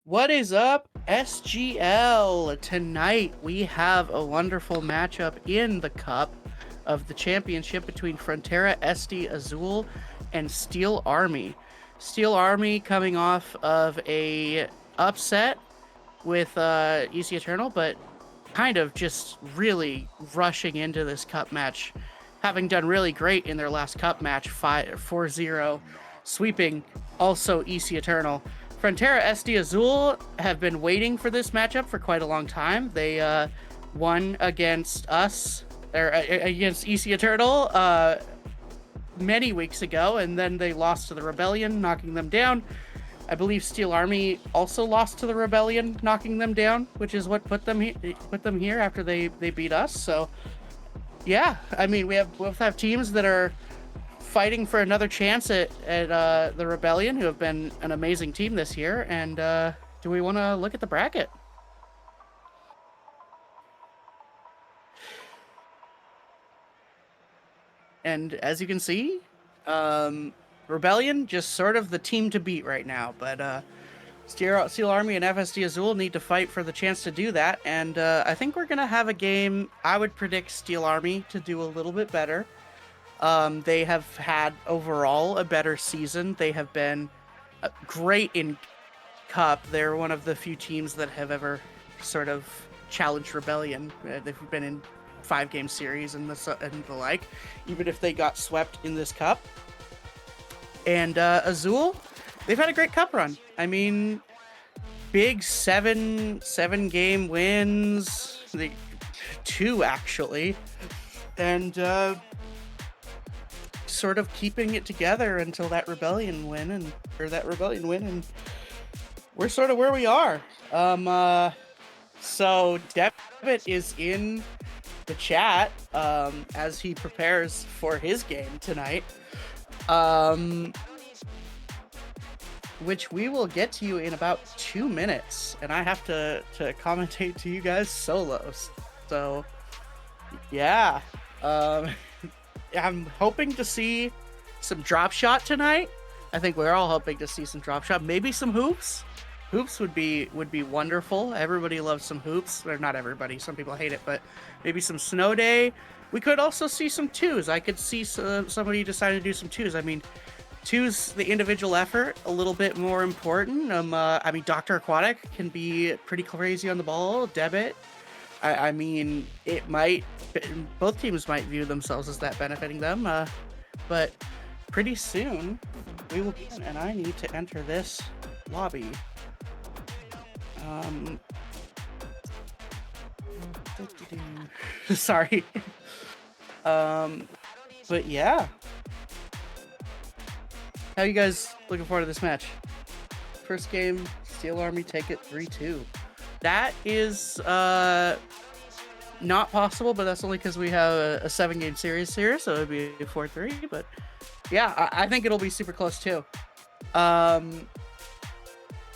What is up, SGL? Tonight we have a wonderful matchup in the Cup of the championship between Frontera, SD, Azul, and Steel Army. Steel Army coming off of a upset with EC Eternal, but kind of just really rushing into this Cup match, having done really great in their last Cup match, 4-0, sweeping also EC Eternal. Frontera, SD, Azul have been waiting for this matchup for quite a long time. They won against us, or against EC Eternal many weeks ago, and then they lost to the Rebellion, knocking them down. I believe Steel Army also lost to the Rebellion, knocking them down, which is what put them here after they beat us. So, yeah, I mean, we both have teams that are fighting for another chance at the Rebellion, who have been an amazing team this year. And do we want to look at the bracket? And as you can see, Rebellion just sort of the team to beat right now. But Steel Army and FSD Azul need to fight for the chance to do that. And I think we're going to have a game. I would predict Steel Army to do a little bit better. They have had overall a better season. They have been great in Cup. They're one of the few teams that have ever sort of challenged Rebellion. They've been in 5-game series and the like, even if they got swept in this Cup. And Azul, they've had a great Cup run. I mean, big seven game wins, 2 actually, and sort of keeping it together until that Rebellion win, and we're sort of where we are. So Debit is in the chat as he prepares for his game tonight, which we will get to you in about 2 minutes, and I have to commentate to you guys solos. So yeah, I'm hoping to see some drop shot tonight. I think we're all hoping to see some drop shot, maybe some hoops. Hoops would be wonderful. Everybody loves some hoops. Or not everybody. Some people hate it, but maybe some snow day. We could also see some twos. I could see somebody deciding to do some twos. I mean, twos, the individual effort, a little bit more important. I mean, Dr. Aquatic can be pretty crazy on the ball. Debit. I mean, it might. Both teams might view themselves as that benefiting them. But pretty soon we will begin, and I need to enter this lobby. Sorry. But yeah. How you guys looking forward to this match? First game, Steel Army take it 3-2. That is not possible, but that's only because we have a 7-game series here, so it'd be 4-3. But yeah, I think it'll be super close too. I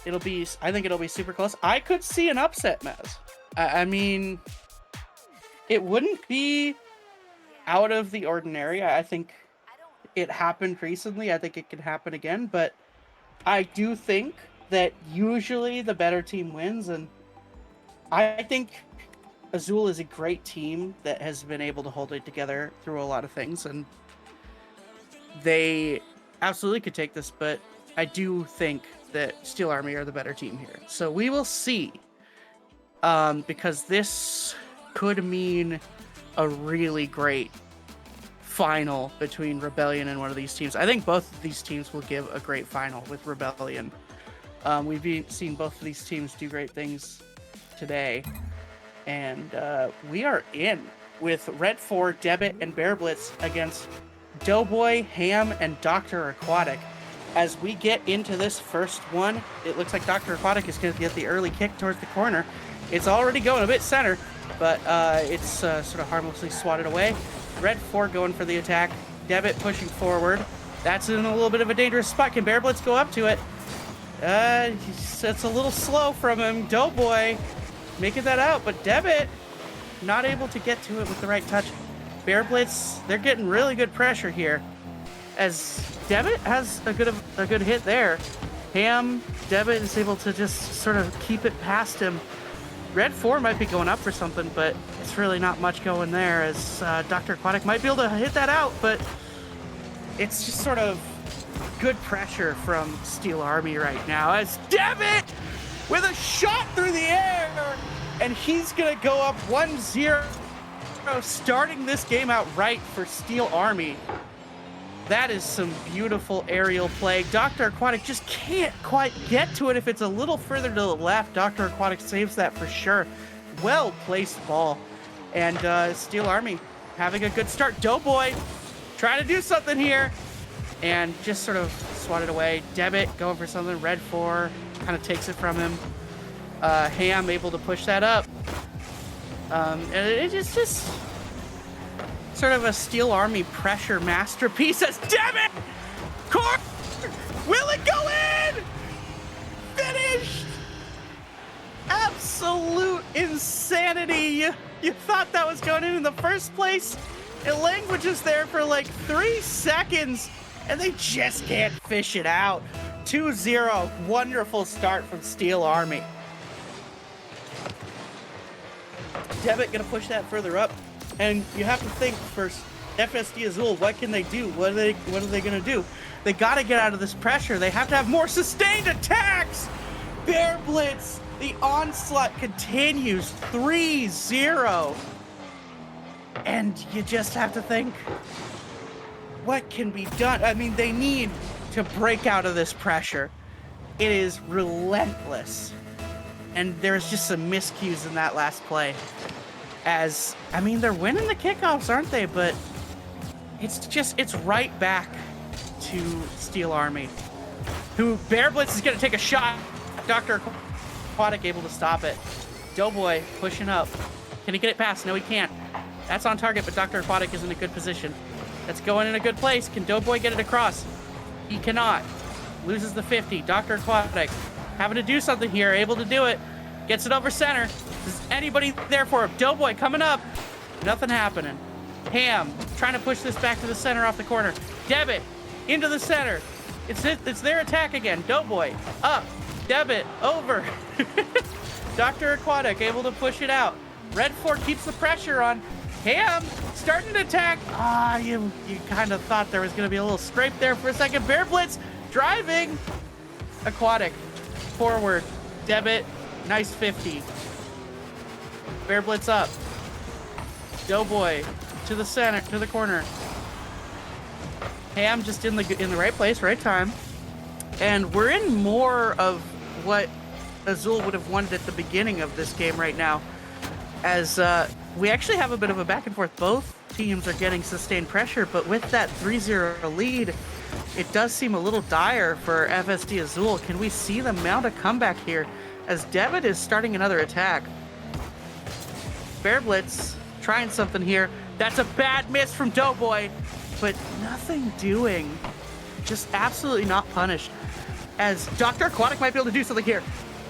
think it'll be super close. I could see an upset, Mez. I mean, it wouldn't be out of the ordinary. I think it happened recently. I think it could happen again, but I do think that usually the better team wins, and I think Azul is a great team that has been able to hold it together through a lot of things, and they absolutely could take this, but I do think that Steel Army are the better team here. So we will see, because this could mean a really great final between Rebellion and one of these teams. I think both of these teams will give a great final with Rebellion. We've seen both of these teams do great things today, and we are in with Red 4, Debit, and Bear Blitz against Doughboy, Ham, and Dr. Aquatic. As we get into this first one, it looks like Dr. Aquatic is going to get the early kick towards the corner. It's already going a bit center, but it's sort of harmlessly swatted away. Red 4 going for the attack. Debit pushing forward. That's in a little bit of a dangerous spot. Can Bear Blitz go up to it? It's a little slow from him. Doughboy making that out, but Debit not able to get to it with the right touch. Bear Blitz, they're getting really good pressure here, as Debit has a good hit there. Ham, Debit is able to just sort of keep it past him. Red 4 might be going up for something, but it's really not much going there, as Dr. Aquatic might be able to hit that out, but it's just sort of good pressure from Steel Army right now, as Debit with a shot through the air, and he's gonna go up 1-0, starting this game out right for Steel Army. That is some beautiful aerial play. Dr. Aquatic just can't quite get to it. If it's a little further to the left, Dr. Aquatic saves that for sure. Well-placed ball. And Steel Army having a good start. Doughboy trying to do something here. And just sort of swatted away. Debit going for something. Red 4 kind of takes it from him. Ham able to push that up. And it's just sort of a Steel Army pressure masterpiece as Debit! Corner! Will it go in? Finished! Absolute insanity. You thought that was going in the first place? It languages there for like 3 seconds, and they just can't fish it out. 2-0. Wonderful start from Steel Army. Debit gonna push that further up. And you have to think first, FSD Azul, what can they do? What are they gonna do? They gotta get out of this pressure. They have to have more sustained attacks. Bear Blitz, the onslaught continues, 3-0. And you just have to think, what can be done? I mean, they need to break out of this pressure. It is relentless. And there's just some miscues in that last play. As, I mean, they're winning the kickoffs, aren't they? But it's right back to Steel Army, who Bear Blitz is going to take a shot. Dr. Aquatic able to stop it. Doughboy pushing up. Can he get it past? No, he can't. That's on target, but Dr. Aquatic is in a good position. That's going in a good place. Can Doughboy get it across? He cannot. Loses the 50. Dr. Aquatic having to do something here, able to do it. Gets it over center. Is anybody there for him? Doughboy coming up. Nothing happening. Ham trying to push this back to the center off the corner. Debit into the center. It's their attack again. Doughboy up. Debit over. Dr. Aquatic able to push it out. Red 4 keeps the pressure on. Ham starting to attack. You kind of thought there was going to be a little scrape there for a second. Bear Blitz driving. Aquatic forward. Debit. Nice 50. Bear Blitz up. Doughboy to the center, to the corner. Ham just in the right place, right time. And we're in more of what Azul would have wanted at the beginning of this game right now. As we actually have a bit of a back and forth. Both teams are getting sustained pressure, but with that 3-0 lead, it does seem a little dire for FSD Azul. Can we see them mount a comeback here? As Debit is starting another attack. Bear Blitz trying something here. That's a bad miss from Doughboy, but nothing doing. Just absolutely not punished. As Dr. Aquatic might be able to do something here.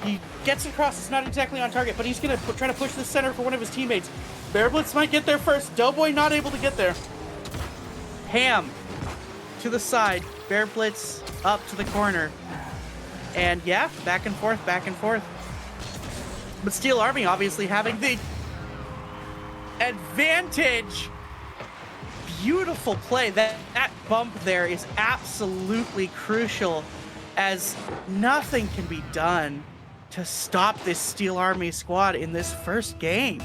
He gets it across. It's not exactly on target, but he's going to try to push the center for one of his teammates. Bear Blitz might get there first. Doughboy not able to get there. Ham to the side. Bear Blitz up to the corner. And yeah, back and forth, back and forth. But Steel Army obviously having the advantage. Beautiful play. That bump there is absolutely crucial, as nothing can be done to stop this Steel Army squad in this first game.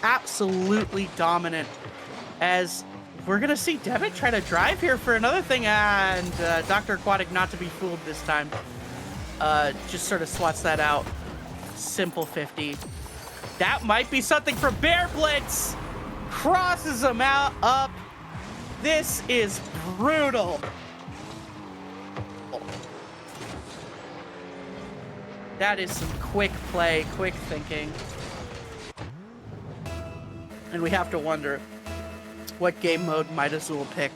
Absolutely dominant, as we're going to see Debit try to drive here for another thing, and Dr. Aquatic not to be fooled this time. Just sort of swats that out. Simple 50. That might be something for Bear Blitz. Crosses him out, up. This is brutal. That is some quick play, quick thinking. And we have to wonder, what game mode might Azul pick?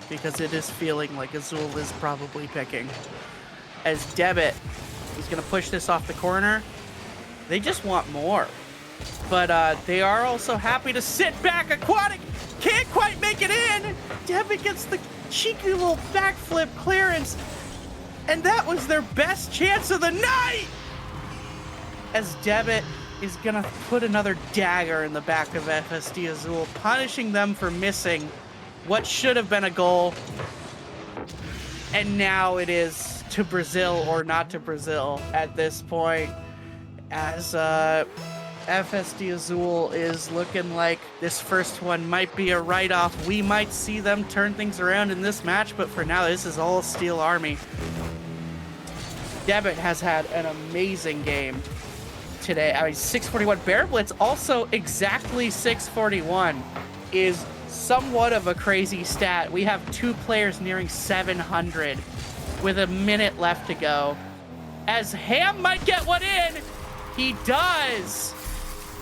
Because it is feeling like Azul is probably picking. As Debit is going to push this off the corner. They just want more. But they are also happy to sit back. Aquatic can't quite make it in. Debit gets the cheeky little backflip clearance, and that was their best chance of the night! As Debit is gonna put another dagger in the back of FSD Azul, punishing them for missing what should have been a goal. And now it is to Brazil or not to Brazil at this point, as FSD Azul is looking like this first one might be a write-off. We might see them turn things around in this match, but for now, this is all Steel Army. Debit has had an amazing game today. I mean, 641. Bear Blitz also exactly 641 is somewhat of a crazy stat. We have 2 players nearing 700 with a minute left to go. As Ham might get one in, he does.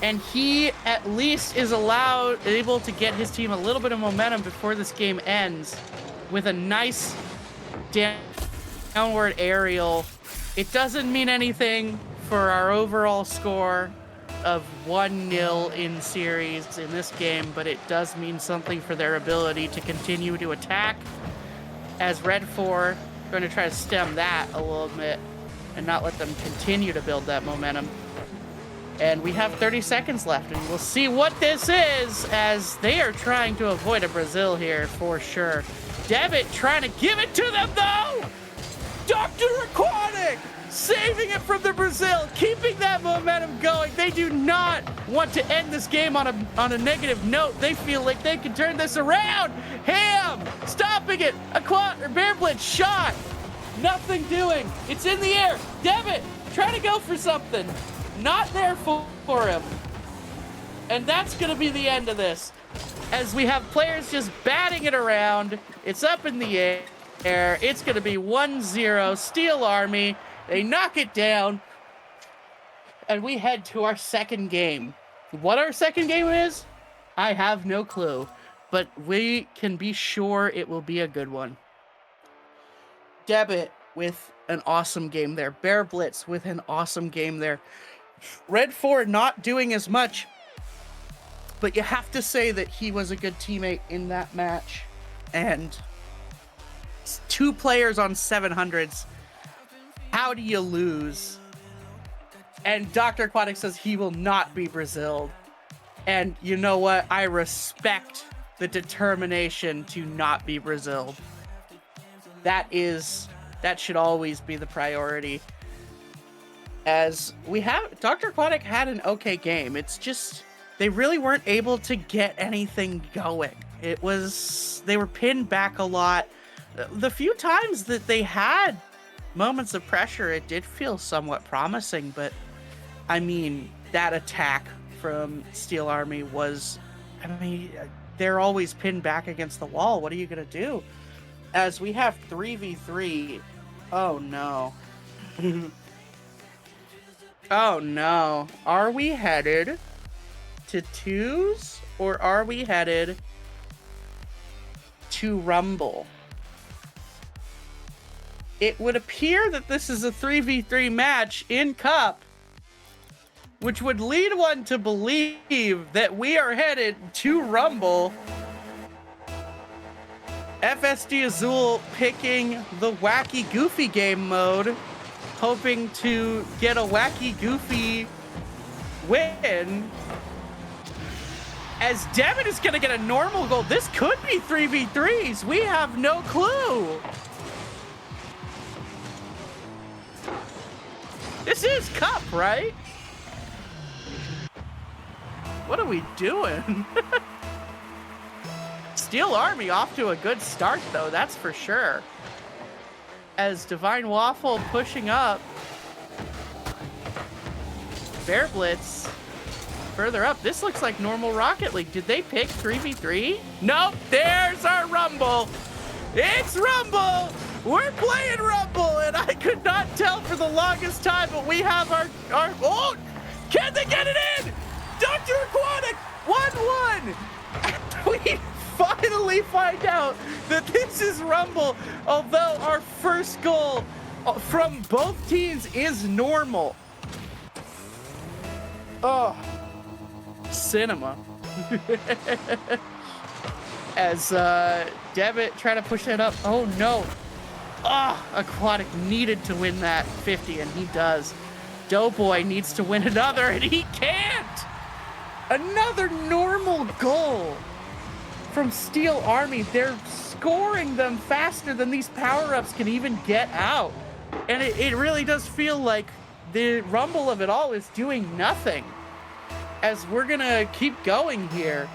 And he at least is able to get his team a little bit of momentum before this game ends with a nice downward aerial. It doesn't mean anything for our overall score of 1-0 in series in this game, but it does mean something for their ability to continue to attack, as Red 4 going to try to stem that a little bit and not let them continue to build that momentum. And we have 30 seconds left, and we'll see what this is, as they are trying to avoid a Brazil here for sure. Debit trying to give it to them, though! Dr. Aquatic saving it from the Brazil, keeping that momentum going. They do not want to end this game on a negative note. They feel like they can turn this around. Ham stopping it. Bear Blitz shot. Nothing doing. It's in the air. Debit trying to go for something. Not there for him. And that's going to be the end of this, as we have players just batting it around. It's up in the air. It's going to be 1-0 Steel Army. They knock it down, and we head to our second game. What our second game is, I have no clue, but we can be sure it will be a good one. Debit with an awesome game there. Bear Blitz with an awesome game there. Red 4 not doing as much, but you have to say that he was a good teammate in that match. And 2 players on 700s. How do you lose? And Dr. Aquatic says he will not be Braziled. And you know what? I respect the determination to not be Braziled. That should always be the priority. As we have, Dr. Aquatic had an okay game. It's just, they really weren't able to get anything going. They were pinned back a lot. The few times that they had moments of pressure, it did feel somewhat promising, but I mean, that attack from Steel Army was, I mean, they're always pinned back against the wall. What are you going to do? As we have 3v3. Oh no. Oh no. Are we headed to 2s, or are we headed to Rumble? It would appear that this is a 3v3 match in Cup, which would lead one to believe that we are headed to Rumble. FSD Azul picking the Wacky Goofy game mode, hoping to get a Wacky Goofy win. As Devin is going to get a normal goal. This could be 3v3s. We have no clue. This is Cup, right? What are we doing? Steel Army off to a good start, though, that's for sure. As Divine Waffle pushing up. Bear Blitz further up. This looks like normal Rocket League. Did they pick 3v3? Nope, there's our Rumble. It's Rumble. We're playing Rumble, and I could not tell for the longest time, but we have our oh, can they get it in? Dr. Aquatic, 1-1. We finally find out that this is Rumble, although our first goal from both teams is normal. Oh, cinema. as Debit trying to push that up. Oh no. Ah, Aquatic needed to win that 50, and he does. Doughboy needs to win another, and he can't. Another normal goal from Steel Army. They're scoring them faster than these power-ups can even get out. And it really does feel like the rumble of it all is doing nothing, as we're gonna keep going here.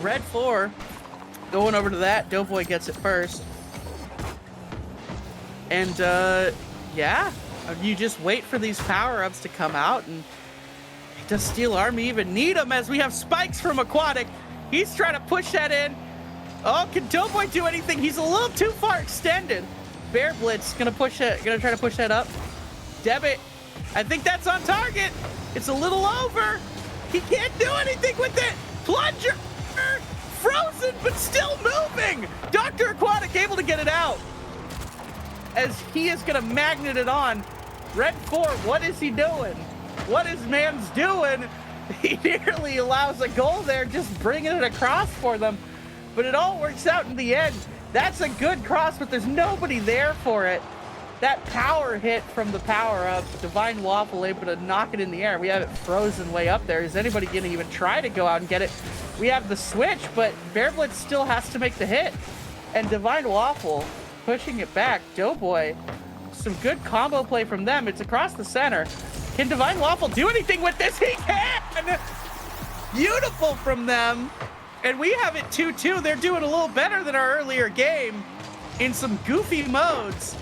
Red 4 going over to that. Doughboy gets it first. And yeah, you just wait for these power-ups to come out. And does Steel Army even need them, as we have spikes from Aquatic? He's trying to push that in. Oh, can Doughboy do anything? He's a little too far extended. Bear Blitz gonna try to push that up. Debit, I think that's on target. It's a little over. He can't do anything with it. Plunger, frozen, but still moving. Dr. Aquatic able to get it out, as he is gonna magnet it on. Red 4, what is he doing? What is man's doing? He nearly allows a goal there, just bringing it across for them. But it all works out in the end. That's a good cross, but there's nobody there for it. That power hit from the power-up, Divine Waffle able to knock it in the air. We have it frozen way up there. Is anybody going to even try to go out and get it? We have the switch, but Bear Blitz still has to make the hit. And Divine Waffle pushing it back. Doughboy, some good combo play from them. It's across the center. Can Divine Waffle do anything with this? He can! Beautiful from them. And we have it 2-2. They're doing a little better than our earlier game in some goofy modes.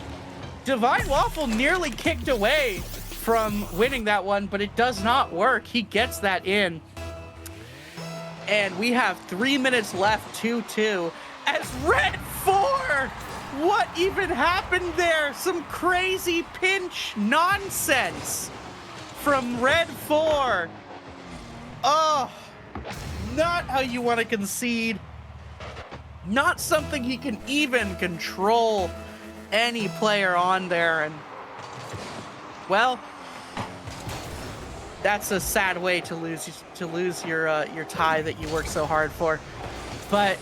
Divine Waffle nearly kicked away from winning that one, but it does not work. He gets that in. And we have 3 minutes left, 2-2. As Red 4, what even happened there? Some crazy pinch nonsense from Red 4. Oh, not how you want to concede. Not something he can even control any player on there. And, well, that's a sad way to lose your tie that you worked so hard for. But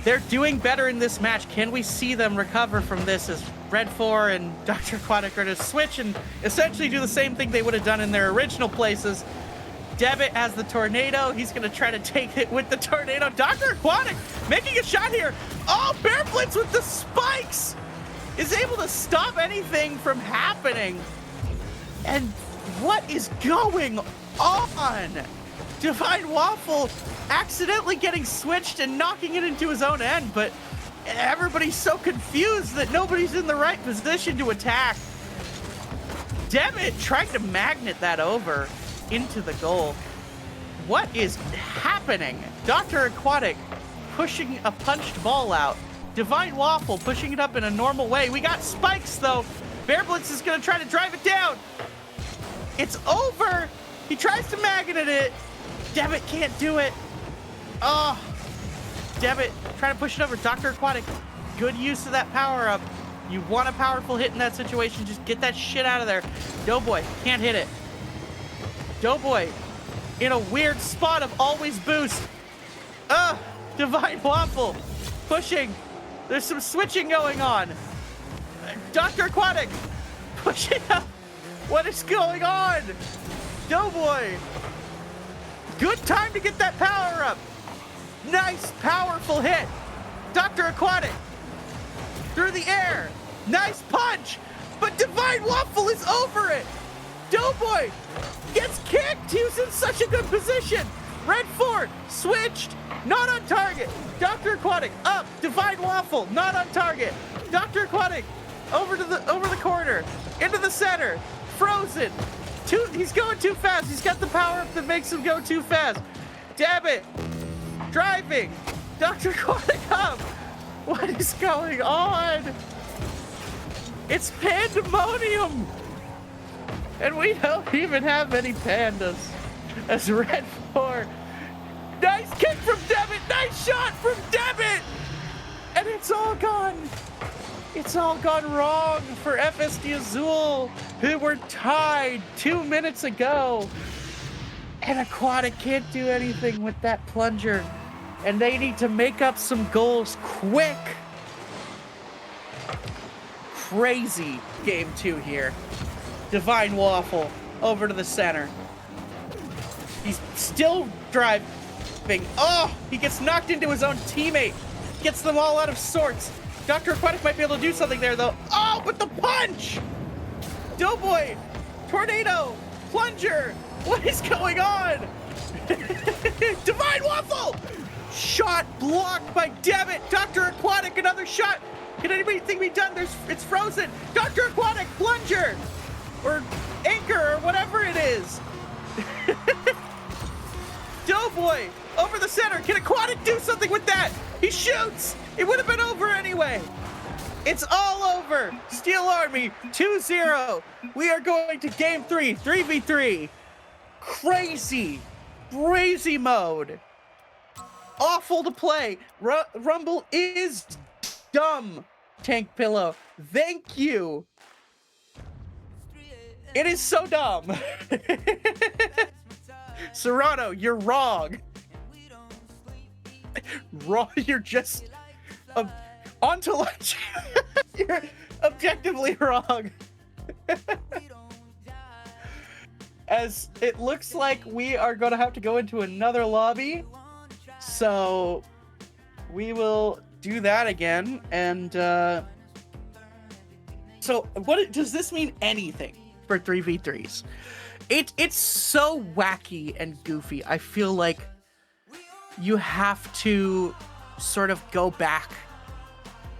they're doing better in this match. Can we see them recover from this, as Red 4 and Dr. Aquatic are to switch and essentially do the same thing they would have done in their original places? Debit has the tornado. He's going to try to take it with the tornado. Dr. Aquatic making a shot here. Oh, Bear Blitz with the spikes is able to stop anything from happening. And what is going on? Divine Waffle accidentally getting switched and knocking it into his own end, but everybody's so confused that nobody's in the right position to attack. Debit trying to magnet that over into the goal. What is happening? Dr. Aquatic pushing a punched ball out. Divine Waffle pushing it up in a normal way. We got spikes though. Bear Blitz is gonna try to drive it down. It's over. He tries to magnet it. Debit can't do it. Oh, Debit trying to push it over. Dr. Aquatic, good use of that power up. You want a powerful hit in that situation, just get that shit out of there. Doughboy can't hit it. Doughboy in a weird spot of always boost. Divine Waffle pushing. There's some switching going on. Dr. Aquatic pushing up. What is going on? Doughboy. Good time to get that power up. Nice, powerful hit. Dr. Aquatic through the air. Nice punch. But Divine Waffle is over it. Doughboy gets kicked. He was in such a good position. Red 4 switched. Not on target. Dr. Aquatic up. Divine Waffle not on target. Dr. Aquatic over the corner. Into the center. Frozen. He's going too fast. He's got the power up that makes him go too fast. Debit. Driving. Dr. Aquatic up. What is going on? It's pandemonium. And we don't even have any pandas. As Red 4. Nice kick from Debit. Nice shot from Debit. And it's all gone. It's all gone wrong for FSD Azul, who were tied 2 minutes ago. And Aquatic can't do anything with that plunger. And they need to make up some goals quick. Crazy game 2 here. Divine Waffle over to the center. He's still driving. Oh, he gets knocked into his own teammate. Gets them all out of sorts. Dr. Aquatic might be able to do something there, though. Oh, but the punch! Doughboy! Tornado! Plunger! What is going on? Divine Waffle! Shot blocked by Devitt. Dr. Aquatic, another shot. Can anything be done? It's frozen. Dr. Aquatic, plunger! Or anchor, or whatever it is. Doughboy, over the center. Can Aquatic do something with that? He shoots. It would have been over anyway. It's all over. Steel Army, 2-0. We are going to game 3, 3v3. Crazy mode. Awful to play. Rumble is dumb. Tank Pillow, thank you. It is so dumb. Serrano, you're wrong. Wrong. You're just ontology. You're objectively wrong. As it looks like we are going to have to go into another lobby, so we will do that again. And so what does this mean? Anything for 3v3s? It's so wacky and goofy. I feel like you have to sort of go back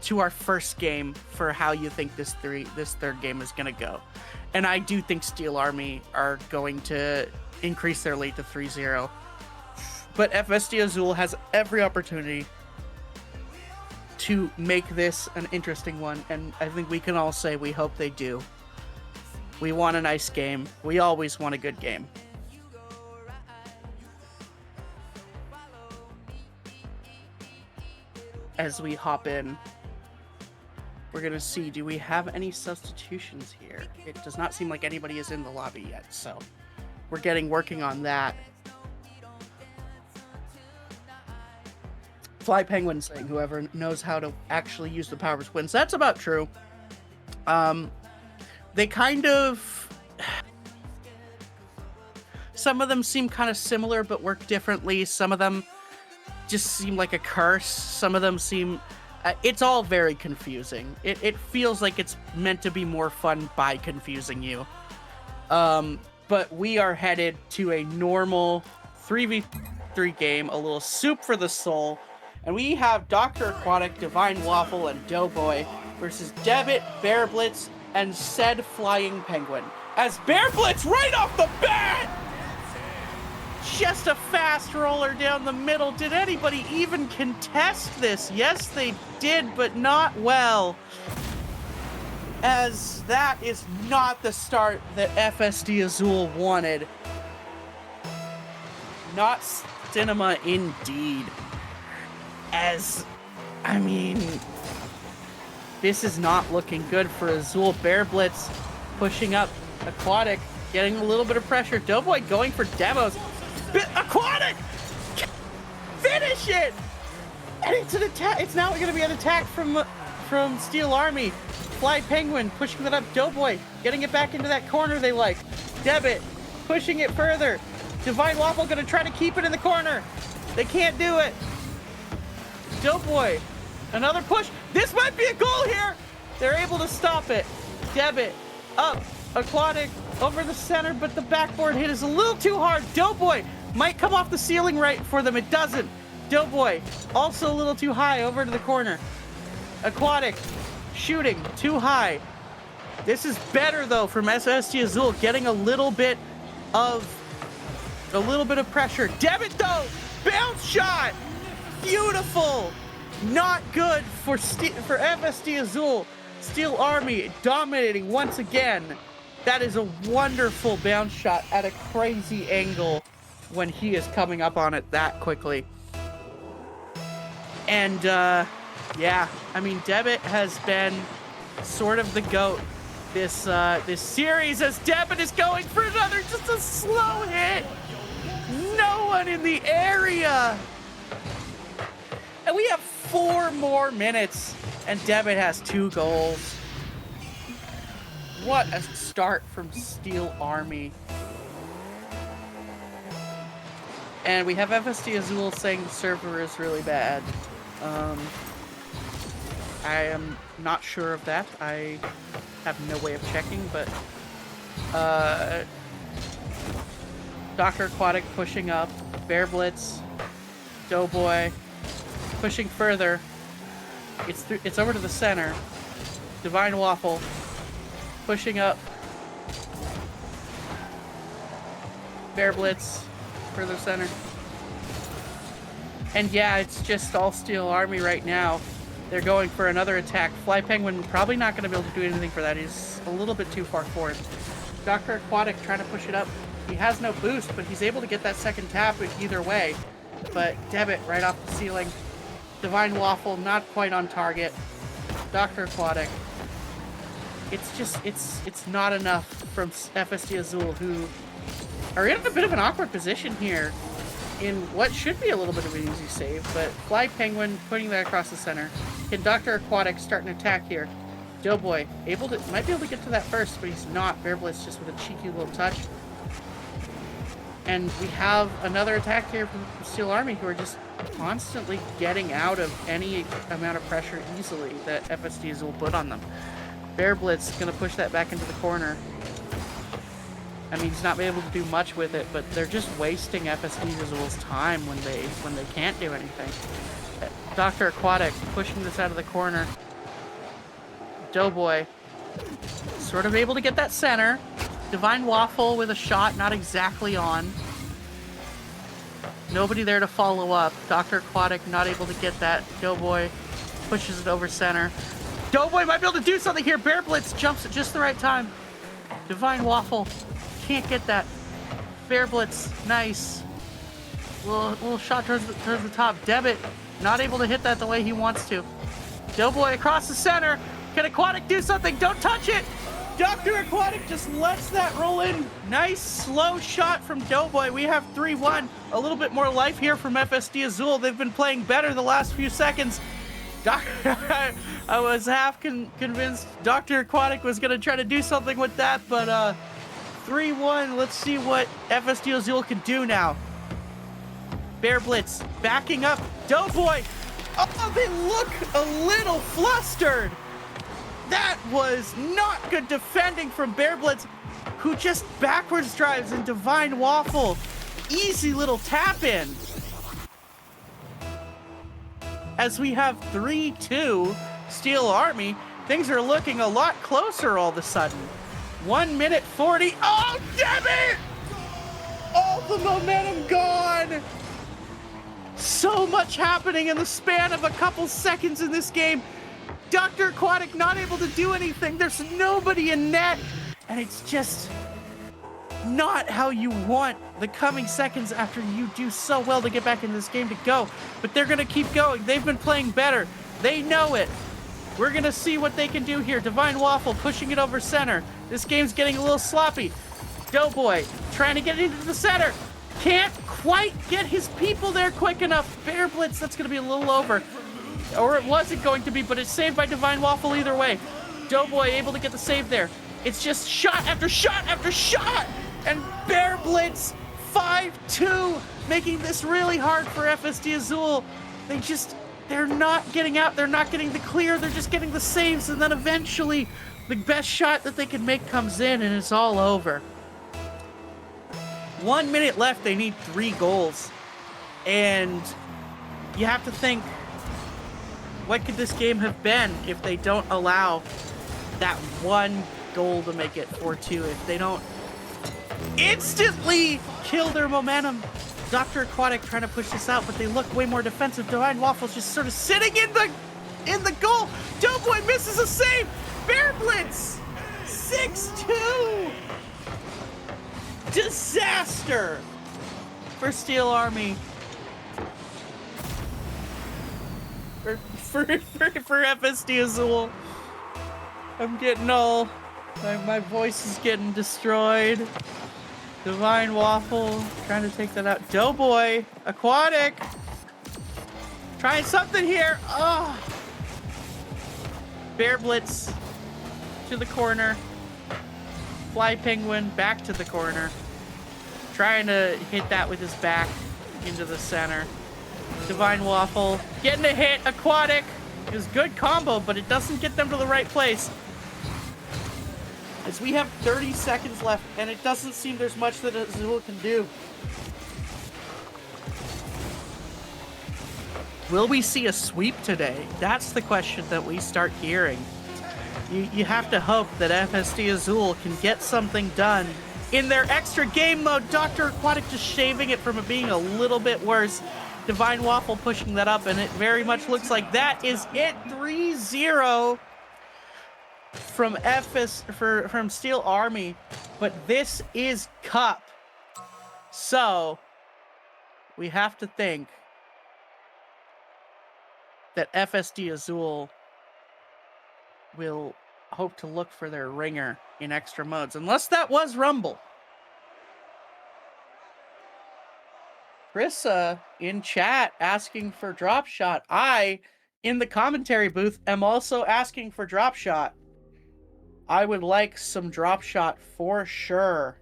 to our first game for how you think this third game is gonna go. And I do think Steel Army are going to increase their lead to 3-0. But FSD Azul has every opportunity to make this an interesting one, and I think we can all say we hope they do. We want a nice game. We always want a good game. As we hop in, we're gonna see, do we have any substitutions here? It does not seem like anybody is in the lobby yet, so we're working on that. Fly Penguin saying whoever knows how to actually use the powers wins. That's about true. They kind of... Some of them seem kind of similar but work differently. Some of them just seem like a curse. Some of them seem... it's all very confusing. It feels like it's meant to be more fun by confusing you. But we are headed to a normal 3v3 game, a little soup for the soul. And we have Dr. Aquatic, Divine Waffle, and Doughboy versus Devitt, Bear Blitz, and said Flying Penguin. As Bear Blitz right off the bat! Just a fast roller down the middle. Did anybody even contest this? Yes, they did, but not well. As that is not the start that FSD Azul wanted. Not cinema indeed. As, I mean, this is not looking good for Azul. Bear Blitz pushing up Aquatic, getting a little bit of pressure. Doughboy going for demos. Aquatic! Finish it! And it's an attack. It's now going to be an attack from Steel Army. Fly Penguin pushing it up. Doughboy getting it back into that corner they like. Devitt pushing it further. Divine Waffle going to try to keep it in the corner. They can't do it. Doughboy, another push. This might be a goal here. They're able to stop it. Devitt up. Aquatic over the center, but the backboard hit is a little too hard. Doughboy might come off the ceiling right for them. It doesn't. Doughboy also a little too high over to the corner. Aquatic shooting too high. This is better though from SST Azul, getting a little bit of pressure. Devitt though, bounce shot. Beautiful. Not good for FSD Azul. Steel Army dominating once again. That is a wonderful bounce shot at a crazy angle when he is coming up on it that quickly. And yeah, I mean, Devitt has been sort of the GOAT this series, as Devitt is going for another, just a slow hit. one in the area. And we have 4 more minutes, and Devitt has 2 goals. What a start from Steel Army. And we have FSD Azul saying the server is really bad. I am not sure of that. I have no way of checking, but Dr. Aquatic pushing up, Bear Blitz, Doughboy pushing further. It's over to the center. Divine Waffle pushing up. Bear Blitz further center. And yeah, it's just all Steel Army right now. They're going for another attack. Fly Penguin probably not going to be able to do anything for that. He's a little bit too far forward. Dr. Aquatic trying to push it up. He has no boost, but he's able to get that second tap either way. But Devitt right off the ceiling. Divine Waffle not quite on target. Dr. Aquatic. It's just, it's not enough from FSD Azul, who are in a bit of an awkward position here in what should be a little bit of an easy save, but Fly Penguin putting that across the center. Can Dr. Aquatic start an attack here? Doughboy might be able to get to that first, but he's not. Bear Blitz just with a cheeky little touch. And we have another attack here from Steel Army, who are just constantly getting out of any amount of pressure easily that FSD Azul put on them. Bear Blitz gonna push that back into the corner. I mean, he's not able to do much with it, but they're just wasting FSD Azul's time when they can't do anything. Dr. Aquatic pushing this out of the corner. Doughboy sort of able to get that center. Divine Waffle with a shot not exactly on. Nobody there to follow up. Dr. Aquatic not able to get that. Doughboy pushes it over center. Doughboy might be able to do something here. Bear Blitz jumps at just the right time. Divine Waffle can't get that. Bear Blitz, nice. Little shot towards the top. Devitt not able to hit that the way he wants to. Doughboy across the center. Can Aquatic do something? Don't touch it. Dr. Aquatic just lets that roll in. Nice slow shot from Doughboy. We have 3-1. A little bit more life here from FSD Azul. They've been playing better the last few seconds. I was half convinced Dr. Aquatic was going to try to do something with that, but 3-1. Let's see what FSD Azul can do now. Bear Blitz backing up. Doughboy. Oh, they look a little flustered. That was not good defending from Bear Blitz, who just backwards drives in Divine Waffle. Easy little tap in. As we have 3-2 Steel Army, things are looking a lot closer all of a sudden. 1 minute 40. Oh, damn it! All the momentum gone. So much happening in the span of a couple seconds in this game. Dr. Aquatic not able to do anything. There's nobody in net. And it's just not how you want the coming seconds after you do so well to get back into this game to go. But they're going to keep going. They've been playing better. They know it. We're going to see what they can do here. Divine Waffle pushing it over center. This game's getting a little sloppy. Doughboy trying to get into the center. Can't quite get his people there quick enough. Bear Blitz, that's going to be a little over. Or it wasn't going to be, but it's saved by Divine Waffle either way. Doughboy able to get the save there. It's just shot after shot after shot! And Bear Blitz 5-2, making this really hard for FSD Azul. They're not getting out, they're not getting the clear, they're just getting the saves, and then eventually the best shot that they can make comes in and it's all over. 1 minute left, they need 3 goals. And you have to think, what could this game have been if they don't allow that 1 goal to make it 4-2? If they don't instantly kill their momentum. Dr. Aquatic trying to push this out, but they look way more defensive. Divine Waffle's just sort of sitting in the goal. Doughboy misses a save. Bear Blitz 6-2. Disaster for Steel Army. For FSD Azul. I'm getting all... My voice is getting destroyed. Divine Waffle trying to take that out. Doughboy, Aquatic, trying something here. Oh, Bear Blitz to the corner. Fly Penguin back to the corner, trying to hit that with his back into the center. Divine Waffle getting a hit. Aquatic is good combo, but it doesn't get them to the right place. As we have 30 seconds left, and it doesn't seem there's much that Azul can do. Will we see a sweep today? That's the question that we start hearing. You have to hope that FSD Azul can get something done in their extra game mode. Dr. Aquatic just shaving it from it being a little bit worse. Divine Waffle pushing that up, and it very much looks like that is it. 3-0 from Steel Army, but this is Cup, so we have to think that FSD Azul will hope to look for their ringer in extra modes, unless that was Rumble. Krissa in chat asking for drop shot. I, in the commentary booth, am also asking for drop shot. I would like some drop shot for sure.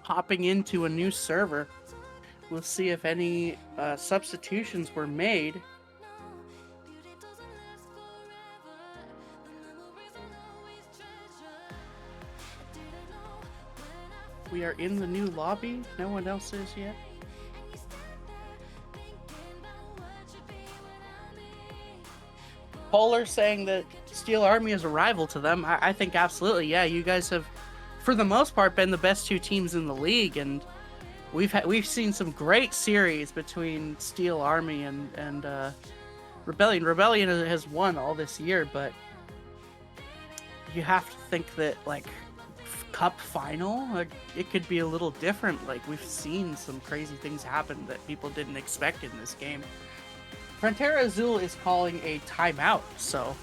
Hopping into a new server. We'll see if any substitutions were made. We are in the new lobby. No one else is yet. Polar saying that Steel Army is a rival to them. I think absolutely, yeah. You guys have, for the most part, been the best two teams in the league, and we've seen some great series between Steel Army and Rebellion. Rebellion has won all this year, but you have to think that, like, Cup final, like, it could be a little different. Like, we've seen some crazy things happen that people didn't expect in this game. Frontera Azul is calling a timeout, so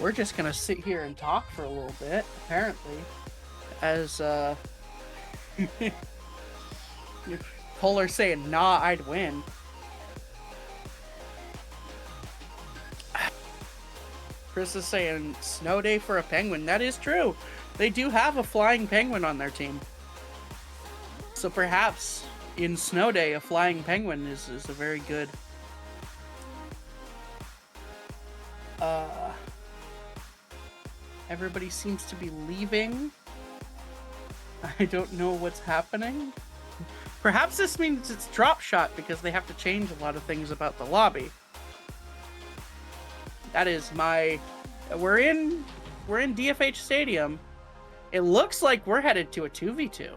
we're just gonna sit here and talk for a little bit, apparently, as Polar saying, nah, I'd win. Chris is saying, snow day for a penguin. That is true. They do have a flying penguin on their team. So perhaps in snow day, a flying penguin is a very good... Everybody seems to be leaving. I don't know what's happening. Perhaps this means it's drop shot because they have to change a lot of things about the lobby. That is my... We're in DFH Stadium. It looks like we're headed to a 2v2.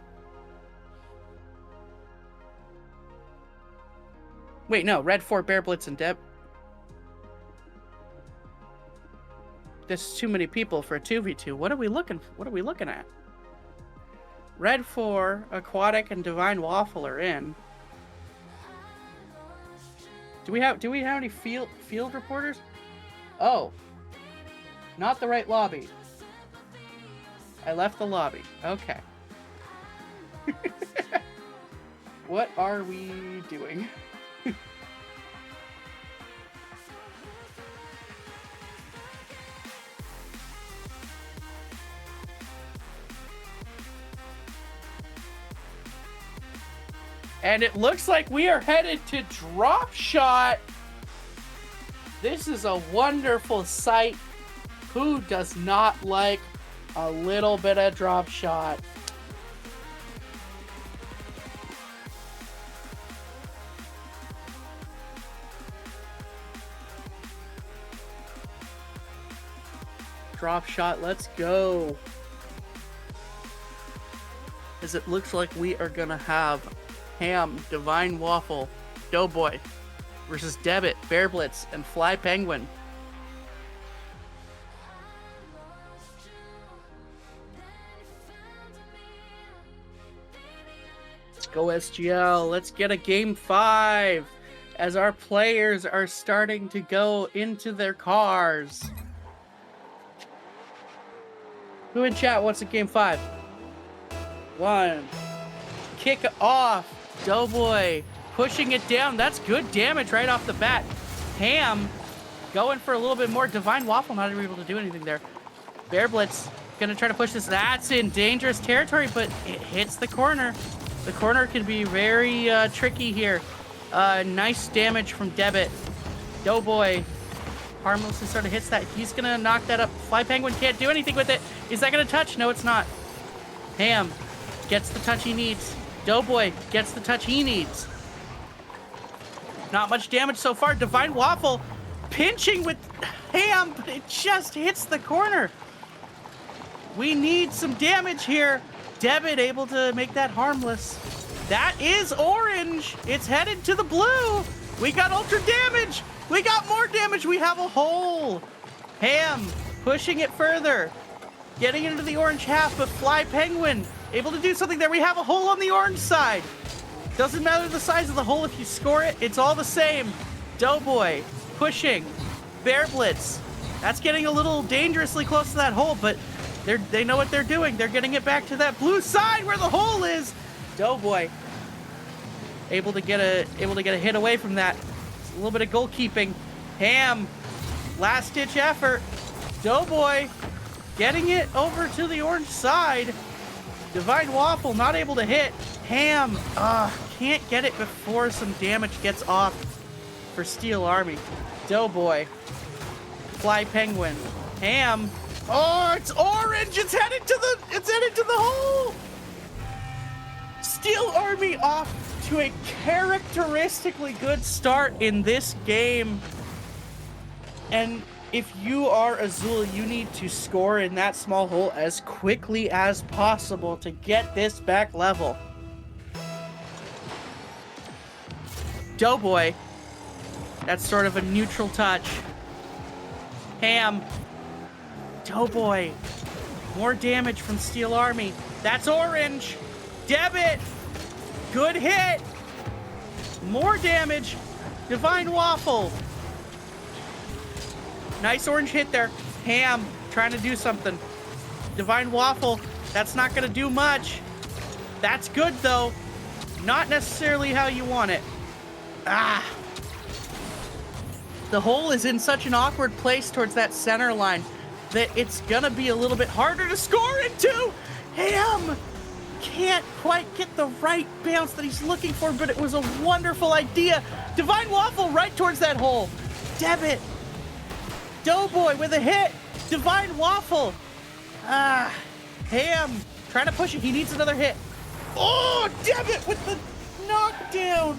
Wait, no. Red 4, Bear Blitz, and Deb. There's too many people for a 2v2. What are we looking at? Red 4, Aquatic, and Divine Waffle are in. Do we have any field reporters? Oh. Not the right lobby. I left the lobby. Okay. What are we doing? And it looks like we are headed to drop shot. This is a wonderful sight. Who does not like a little bit of drop shot? Drop shot, let's go. As it looks like we are gonna have Ham, Divine Waffle, Doughboy versus Debit, Bear Blitz, and Fly Penguin. go, SGL. Let's get a game 5 as our players are starting to go into their cars. Who in chat wants a game 5? 1. Kick off. Doughboy pushing it down. That's good damage right off the bat. Ham going for a little bit more. Divine Waffle not able to do anything there. Bear Blitz gonna try to push this. That's in dangerous territory, but it hits the corner. The corner can be very tricky here. Nice damage from Debit. Doughboy harmlessly sort of hits that. He's gonna knock that up. Fly Penguin can't do anything with it. Is that gonna touch? No, it's not. Ham gets the touch he needs. Doughboy gets the touch he needs. Not much damage so far. Divine Waffle pinching with Ham, but it just hits the corner. We need some damage here. Debit able to make that harmless. That is orange. It's headed to the blue. We got ultra damage. We got more damage. We have a hole. Ham pushing it further. Getting into the orange half, but Fly Penguin able to do something there. We have a hole on the orange side. Doesn't matter the size of the hole if you score it. It's all the same. Doughboy pushing. Bear Blitz. That's getting a little dangerously close to that hole, but they know what they're doing. They're getting it back to that blue side where the hole is. Doughboy able to get a hit away from that. A little bit of goalkeeping. Ham, last ditch effort. Doughboy getting it over to the orange side. Divine Waffle not able to hit. Ham can't get it before some damage gets off for Steel Army. Doughboy, Fly Penguin, Ham. Oh, it's orange. It's headed to the hole. Steel Army off to a characteristically good start in this game. And if you are Azul, you need to score in that small hole as quickly as possible to get this back level. Doughboy, that's sort of a neutral touch. Ham, Doughboy, more damage from Steel Army. That's orange. Debit, good hit. More damage. Divine Waffle. Nice orange hit there. Ham trying to do something. Divine Waffle, that's not going to do much. That's good, though. Not necessarily how you want it. The hole is in such an awkward place towards that center line that it's going to be a little bit harder to score into. Ham can't quite get the right bounce that he's looking for, but it was a wonderful idea. Divine Waffle right towards that hole. Debit. Doughboy with a hit. Divine Waffle. Ham trying to push it. He needs another hit. Oh, Debit with the knockdown.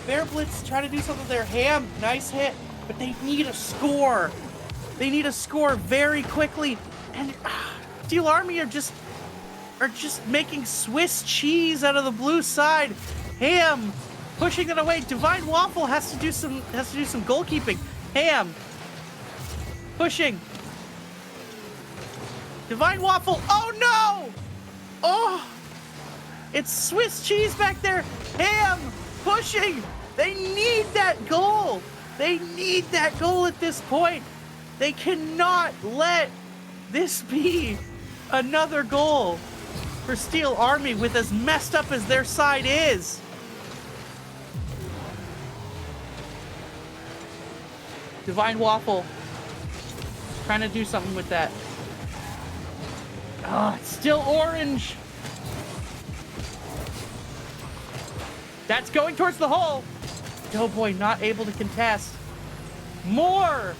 Bear Blitz trying to do something there. Ham, nice hit, but they need a score. They need a score very quickly. And Steel Army are just making Swiss cheese out of the blue side. Ham pushing it away. Divine Waffle has to do some goalkeeping. Ham pushing. Divine Waffle. Oh no! Oh, it's Swiss cheese back there. Ham pushing. They need that goal. They need that goal at this point. They cannot let this be another goal for Steel Army with as messed up as their side is. Divine Waffle trying to do something with that. It's still orange. That's going towards the hole. Doughboy not able to contest. More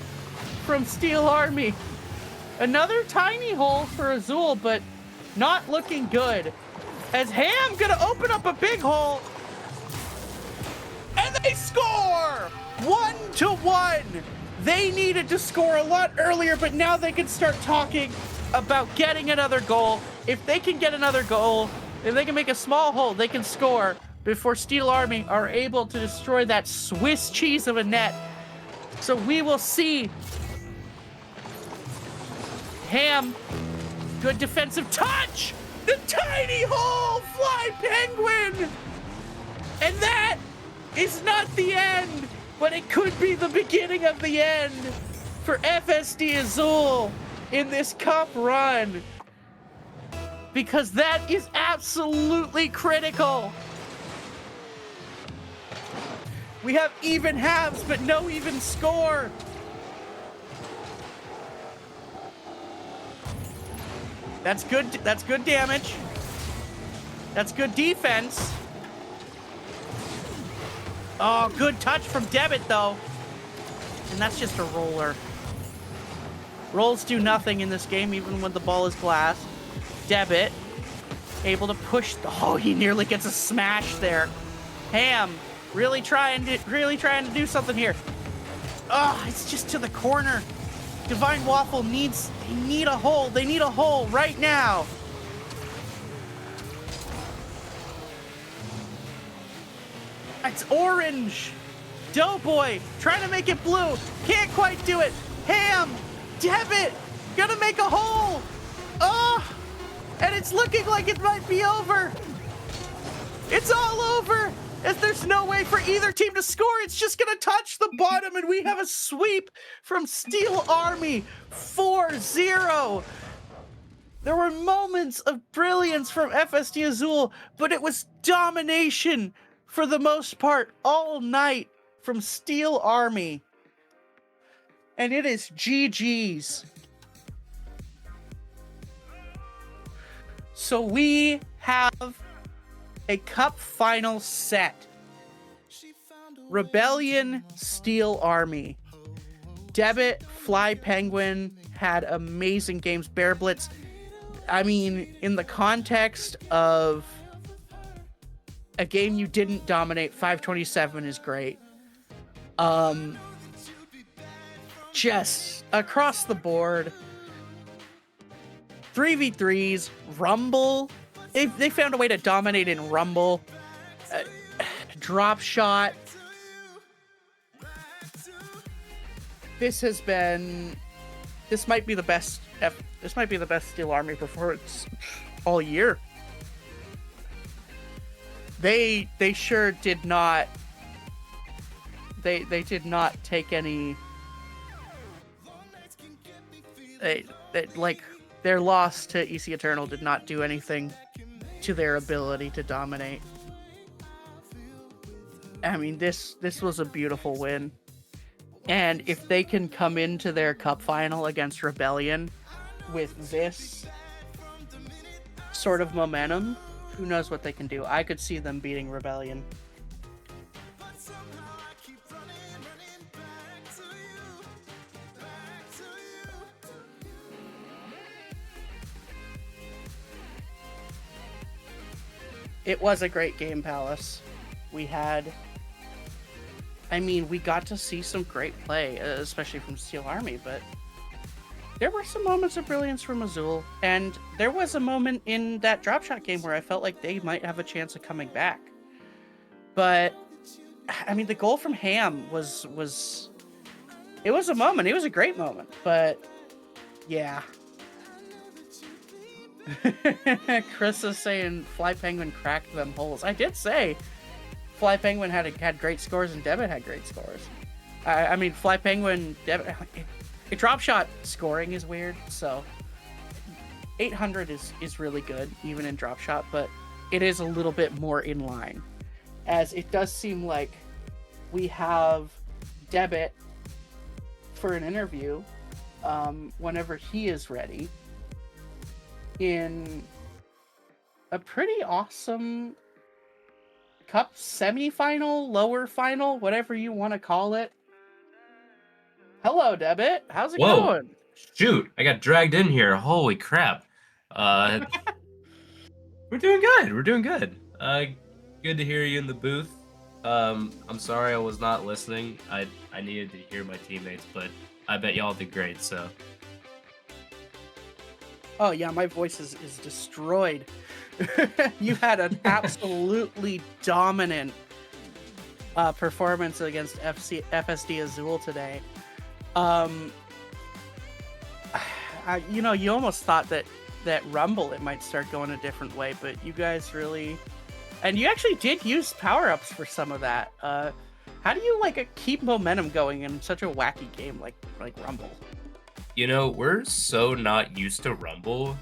from Steel Army. Another tiny hole for Azul, but not looking good. As Ham gonna open up a big hole. And they score! 1-1. They needed to score a lot earlier, but now they can start talking about getting another goal. If they can get another goal, if they can make a small hole, they can score before Steel Army are able to destroy that Swiss cheese of a net. So we will see. Ham, good defensive touch. The tiny hole fly penguin! And that is not the end, but it could be the beginning of the end for FSD Azul in this cup run. Because that is absolutely critical. We have even halves, but no even score. That's good. That's good damage. That's good defense. Oh, good touch from Debit, though. And that's just a roller. Rolls do nothing in this game, even when the ball is glass. Debit, able to push. Oh, he nearly gets a smash there. Ham, really trying to do something here. Oh, it's just to the corner. Divine Waffle they need a hole. They need a hole right now. It's orange. Doughboy trying to make it blue. Can't quite do it. Ham, Debit, gonna make a hole. Oh, and it's looking like it might be over. It's all over. As there's no way for either team to score. It's just gonna touch the bottom, and we have a sweep from Steel Army, 4-0. There were moments of brilliance from FSD Azul, but it was domination for the most part all night from Steel Army. And it is GG's. So we have a cup final set. Rebellion, Steel Army. Debit, Fly Penguin had amazing games. Bear Blitz, I mean, in the context of a game you didn't dominate, 527 is great. Just across the board. 3v3s, Rumble. They found a way to dominate in Rumble. Drop Shot. This might be the best Steel Army performance all year. They sure did not. They did not take any. Like their loss to EC Eternal did not do anything to their ability to dominate. I mean, this was a beautiful win. And if they can come into their cup final against Rebellion with this sort of momentum, who knows what they can do. I could see them beating Rebellion. It was a great game, Palace. We got to see some great play, especially from Steel Army, but there were some moments of brilliance from Azul, and there was a moment in that drop shot game where I felt like they might have a chance of coming back. But, I mean, the goal from Ham was it was a moment. It was a great moment, but yeah. Chris is saying Fly Penguin cracked them holes. I did say Fly Penguin had great scores and Debit had great scores. I mean, Fly Penguin, Debit, a drop shot scoring is weird, so 800 is really good, even in drop shot, but it is a little bit more in line, as it does seem like we have Debit for an interview whenever he is ready in a pretty awesome cup semi-final, lower final, whatever you want to call it. Hello, Debit. How's it going? Shoot, I got dragged in here. Holy crap. We're doing good. We're doing good. Good to hear you in the booth. I'm sorry I was not listening. I needed to hear my teammates, but I bet y'all did great, so. Oh yeah, my voice is destroyed. You had an absolutely dominant performance against FSD Azul today. You almost thought that that Rumble it might start going a different way, but you guys really, and you actually did use power-ups for some of that. How do you like keep momentum going in such a wacky game like Rumble? You know, we're so not used to Rumble.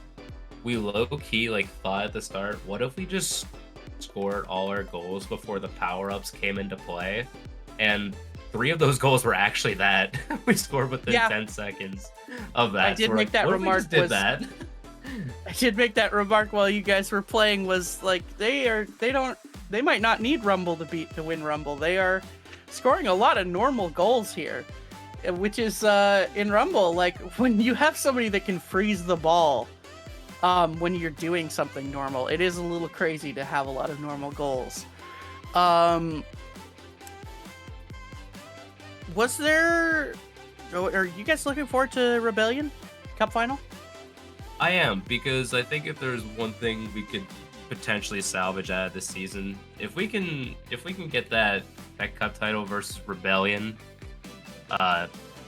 We low key like thought at the start, what if we just scored all our goals before the power ups came into play? And 3 of those goals were actually that we scored within 10 seconds of that. I did make that remark. Did that? I did make that remark while you guys were playing. Was like they might not need Rumble to win Rumble. They are scoring a lot of normal goals here, which is in Rumble, like when you have somebody that can freeze the ball when you're doing something normal, it is a little crazy to have a lot of normal goals. Was there, are you guys looking forward to Rebellion Cup Final? I am, because I think if there's one thing we could potentially salvage out of this season, if we can get that cup title versus Rebellion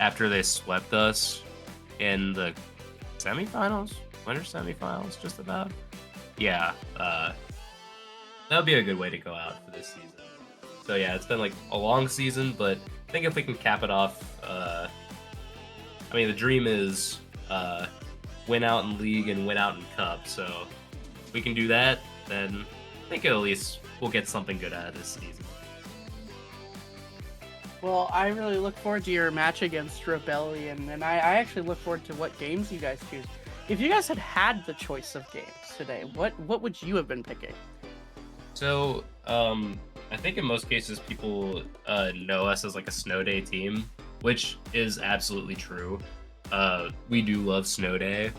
after they swept us in the semifinals, winter semifinals, just about. Yeah, that would be a good way to go out for this season. So yeah, it's been like a long season, but I think if we can cap it off, I mean, the dream is win out in league and win out in cup. So if we can do that, then I think at least we'll get something good out of this season. Well, I really look forward to your match against Rebellion, and I actually look forward to what games you guys choose. If you guys had the choice of games today, what would you have been picking? So, I think in most cases people know us as like a snow day team, which is absolutely true. We do love snow day.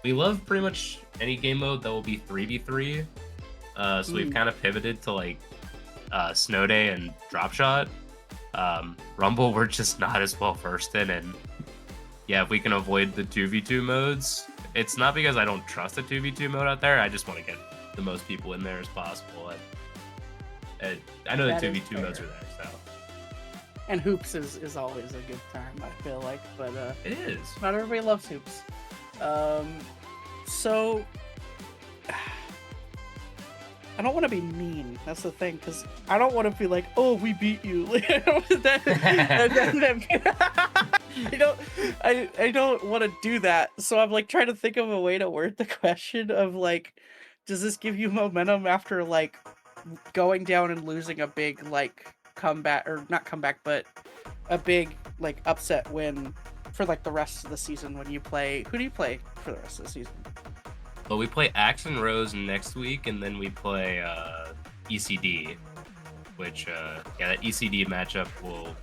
We love pretty much any game mode that will be 3v3. So we've kind of pivoted to like snow day and drop shot. Rumble we're just not as well versed in, and yeah, if we can avoid the 2v2 modes, it's not because I don't trust the 2v2 mode out there. I just want to get the most people in there as possible. And I know the 2v2 modes are there, so. And hoops is always a good time, I feel like, but it is. Not everybody loves hoops. So I don't want to be mean. That's the thing, because I don't want to be like, "Oh, we beat you." I don't want to do that. So I'm like trying to think of a way to word the question of like, does this give you momentum after like going down and losing a big like comeback, or not comeback, but a big like upset win for like the rest of the season when you play? Who do you play for the rest of the season? Well, we play Axe and Rose next week, and then we play ECD, which yeah, that ECD matchup will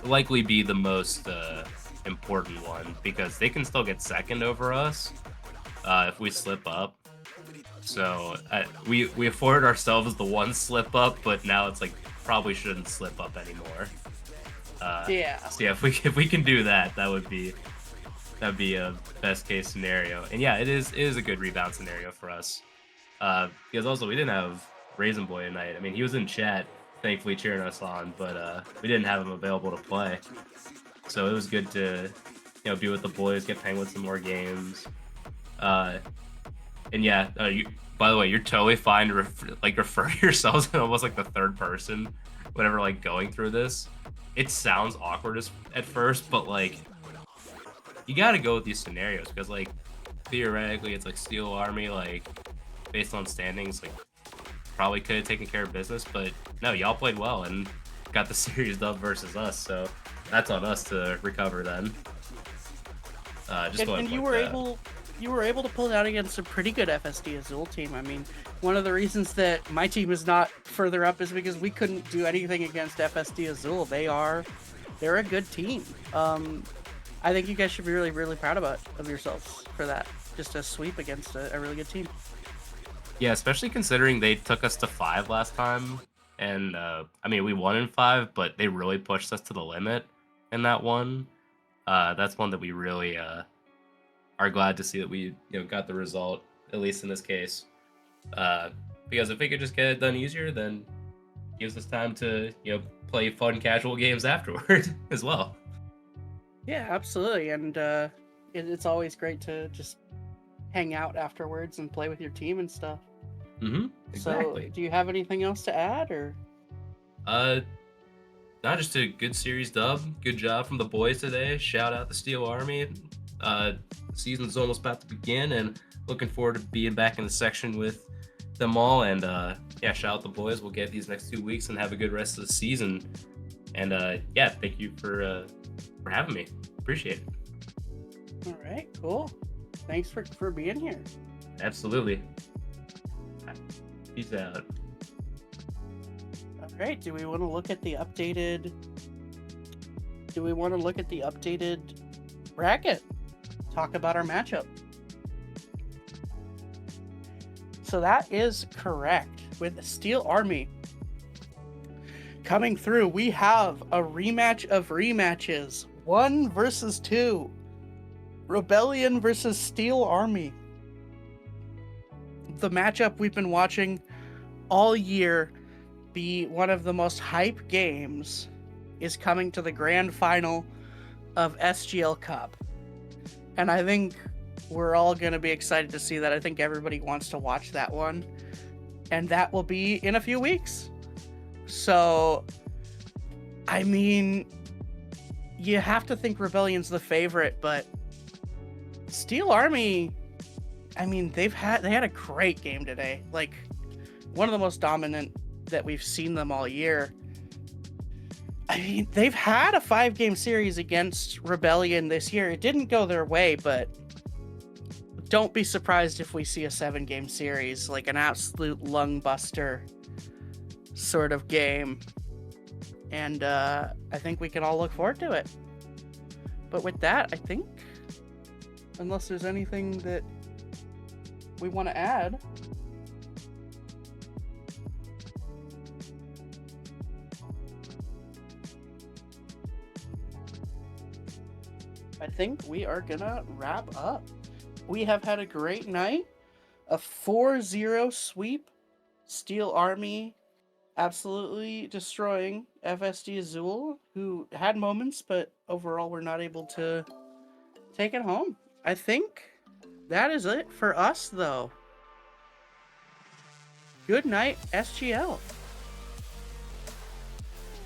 likely be the most important one, because they can still get second over us if we slip up. So we afforded ourselves the one slip up, but now it's like probably shouldn't slip up anymore. Yeah. So yeah, if we can do that, that'd be a best case scenario. And yeah, it is a good rebound scenario for us. Because also we didn't have Raisin Boy tonight. I mean, he was in chat, thankfully cheering us on, but we didn't have him available to play. So it was good to, be with the boys, get playing with some more games. And yeah, by the way, you're totally fine to refer to yourselves in almost like the third person whenever like going through this. It sounds awkward at first, but like you gotta go with these scenarios, because like theoretically it's like Steel Army, like based on standings, like probably could have taken care of business, but no, y'all played well and got the series dub versus us, so that's on us to recover then. And you were able to pull it out against a pretty good FSD Azul team. I mean, one of the reasons that my team is not further up is because we couldn't do anything against FSD Azul. They're a good team. I think you guys should be really, really proud of yourselves for that. Just a sweep against a really good team. Yeah, especially considering they took us to 5 last time, and I mean, we won in 5, but they really pushed us to the limit in that one. That's one that we really are glad to see that we got the result, at least in this case. Because if we could just get it done easier, then it gives us time to play fun casual games afterward as well. Yeah, absolutely. And it's always great to just hang out afterwards and play with your team and stuff. So, Exactly. do you have anything else to add, or? Uh, Not just a good series dub. Good job from the boys today. Shout out the Steel Army. The season's almost about to begin, and looking forward to being back in the section with them all. And yeah, shout out the boys. We'll get these next 2 weeks and have a good rest of the season. And yeah, thank you for having me. Appreciate it. All right, cool. Thanks for being here. Absolutely. Peace out. All right, do we want to look at the updated? Do we want to look at the updated bracket? Talk about our matchup. So that is correct. With the Steel Army coming through, we have a rematch of rematches. 1 versus 2. Rebellion versus Steel Army. The matchup we've been watching all year be one of the most hype games is coming to the grand final of SGL Cup. And I think we're all going to be excited to see that. I think everybody wants to watch that one. And that will be in a few weeks. So, I mean, you have to think Rebellion's the favorite, but Steel Army, I mean, they had a great game today. Like, one of the most dominant that we've seen them all year. I mean, they've had a 5-game series against Rebellion this year. It didn't go their way, but don't be surprised if we see a 7-game series, like an absolute lung buster sort of game. And I think we can all look forward to it. But with that, I think, unless there's anything that we want to add, I think we are gonna wrap up. We have had a great night. A 4-0 sweep. Steel Army absolutely destroying FSD Azul, who had moments, but overall were not able to take it home. I think that is it for us, though. Good night, SGL.